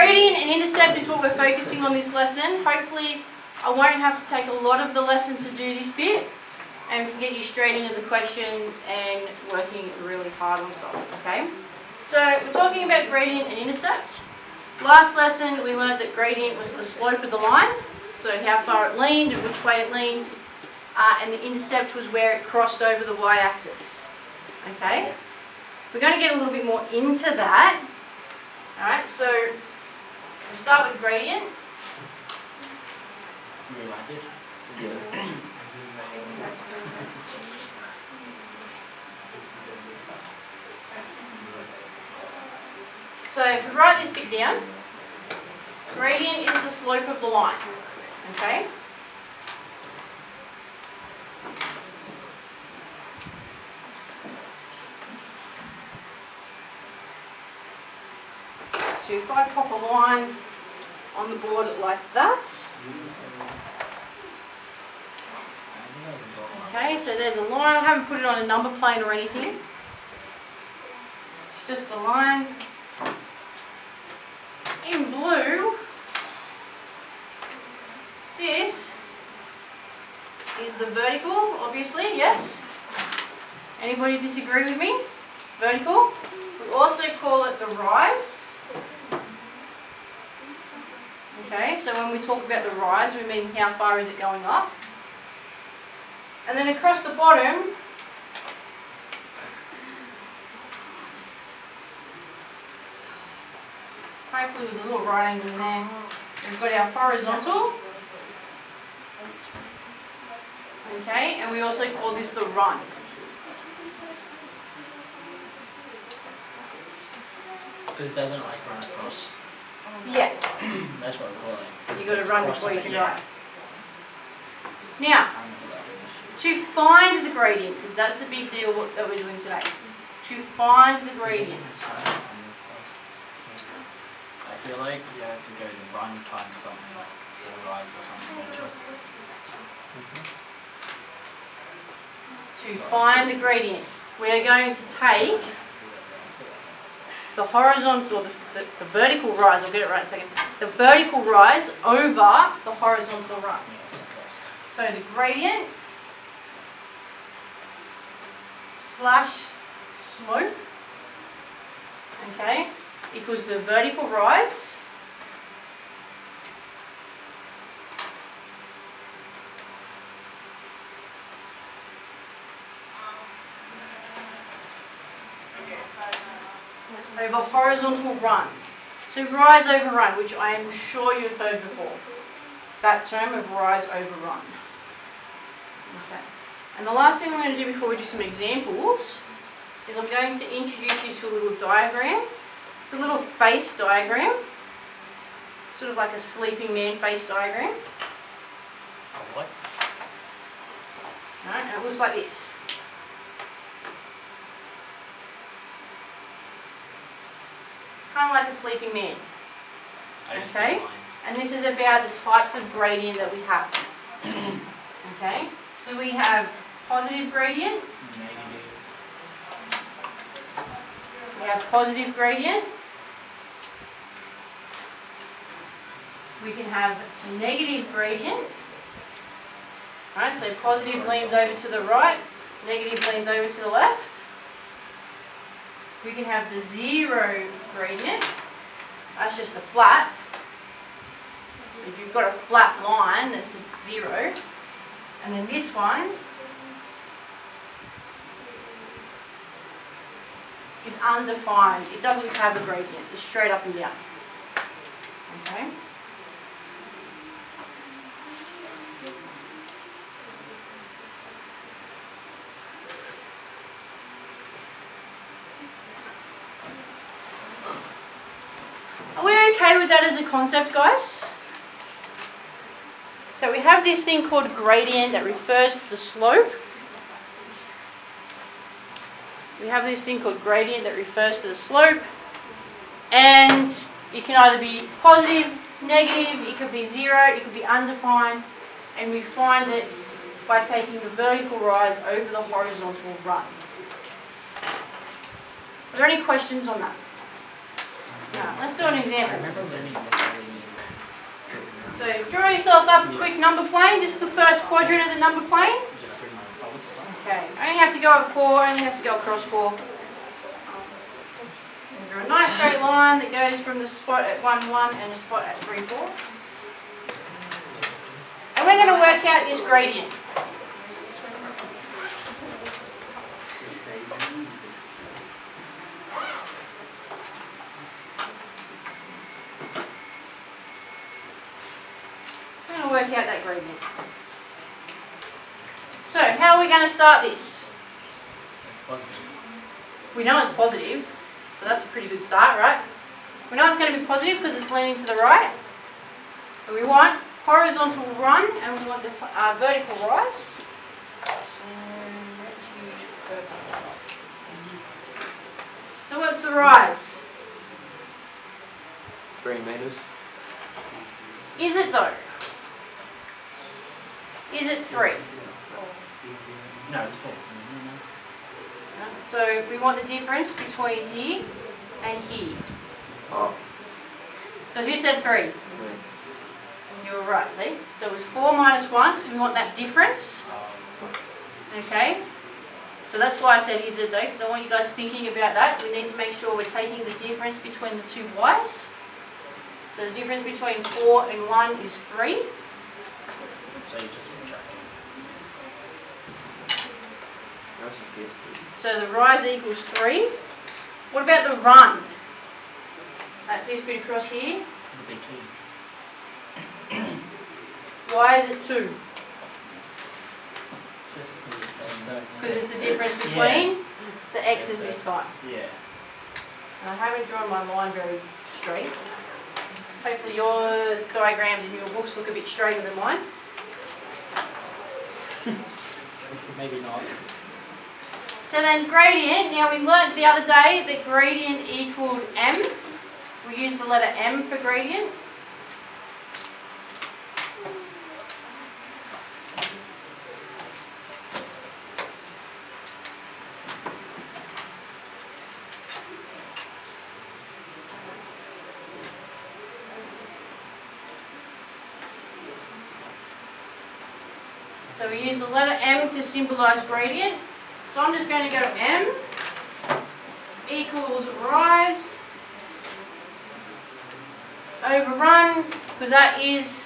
gradient and intercept is what we're focusing on this lesson. Hopefully I won't have to take a lot of the lesson to do this bit, and we can get you straight into the questions and working really hard on stuff, okay? So we're talking about gradient and intercept. Last lesson we learned that gradient was the slope of the line, so how far it leaned and which way it leaned, and the intercept was where it crossed over the y-axis, okay? We're going to get a little bit more into that. Alright, so we start with gradient. So if we write this bit down, gradient is the slope of the line, okay? So if I pop a line on the board like that, okay, so there's a line. I haven't put it on a number plane or anything. It's just the line. In blue, this is the vertical, obviously, yes? Anybody disagree with me? Vertical. We also call it the rise. Okay, so when we talk about the rise, we mean how far is it going up. And then across the bottom, hopefully with a little right angle in there, we've got our horizontal. Okay, and we also call this the run. Because it doesn't like run across. Yeah. That's what we're calling. You got to run before you can yeah. rise. Now, to find the gradient, because that's the big deal that we're doing today. To find the gradient. I feel like you have to go to run times something, or rise or something. To find the gradient, we are going to take the horizontal, the vertical rise, I'll get it right in a second, the vertical rise over the horizontal run. So the gradient slash slope, okay, equals the vertical rise over horizontal run. So rise over run, which I am sure you've heard before. That term of rise over run. Okay. And the last thing I'm going to do before we do some examples is I'm going to introduce you to a little diagram. It's a little face diagram. Sort of like a sleeping man face diagram. What? Alright, and it looks like this. Kind of like a sleeping man. Okay? And this is about the types of gradient that we have. Okay? So we have positive gradient. Negative. We have positive gradient. We can have negative gradient. Alright, so positive leans over to the right, negative leans over to the left. We can have the zero gradient. That's just a flat. If you've got a flat line, that's just zero. And then this one is undefined. It doesn't have a gradient. It's straight up and down. Okay? Are we okay with that as a concept, guys? So we have this thing called gradient that refers to the slope. We have this thing called gradient that refers to the slope. And it can either be positive, negative, it could be zero, it could be undefined. And we find it by taking the vertical rise over the horizontal run. Are there any questions on that? Alright, let's do an I example. remember learning this already in school. So draw yourself up a quick number plane, just the first quadrant of the number plane. Just bring my policy line. Okay, only have to go up 4, only have to go across 4. And draw a nice straight line that goes from the spot at 1, 1 and the spot at 3, 4. And we're going to work out this gradient. We're going to work out that gradient. So, how are we going to start this? It's positive. We know it's positive, so that's a pretty good start, right? We know it's going to be positive because it's leaning to the right. But we want horizontal run and we want the vertical rise. So let's use purple. So what's the rise? 3 meters. Is it though? Is it 3? No, it's 4. So we want the difference between here and here. Oh, So who said 3? me. You were right, see? So it was 4 minus 1 because we want that difference. Okay? So that's why I said is it though, because I want you guys thinking about that. We need to make sure we're taking the difference between the two y's. So the difference between 4 and 1 is 3. So you just subtract it. That's just guessed. So the rise equals 3. What about the run? That's this bit across here. The big key. Why is it 2? So, Because it's the difference between the x's this time. yeah. And I haven't drawn my line very straight. Hopefully yours diagrams in your books look a bit straighter than mine. Maybe not. So then gradient, now we learnt the other day that gradient equaled m. We used the letter m for gradient. So we use the letter m to symbolize gradient. So I'm just going to go m equals rise over run, because that is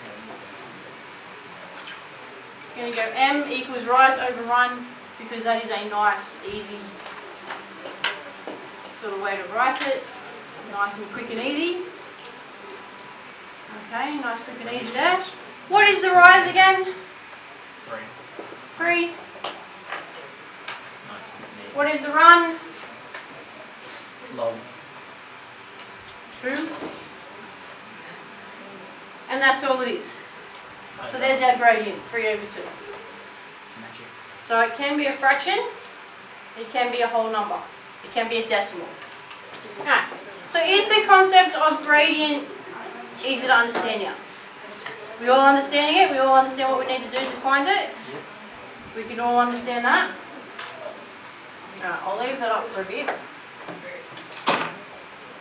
going to go m equals rise over run, because that is a nice, easy sort of way to write it. Nice and quick and easy. Okay, nice, quick and easy there. What is the rise again? 3. 3. Nice. What is the run? Long. 2. And that's all it is. So there's our gradient, 3 over 2. Magic. So it can be a fraction, it can be a whole number, it can be a decimal. Alright, so is the concept of gradient easy to understand now? We all understanding it? We all understand what we need to do to find it? We can all understand that? Alright, I'll leave that up for a bit.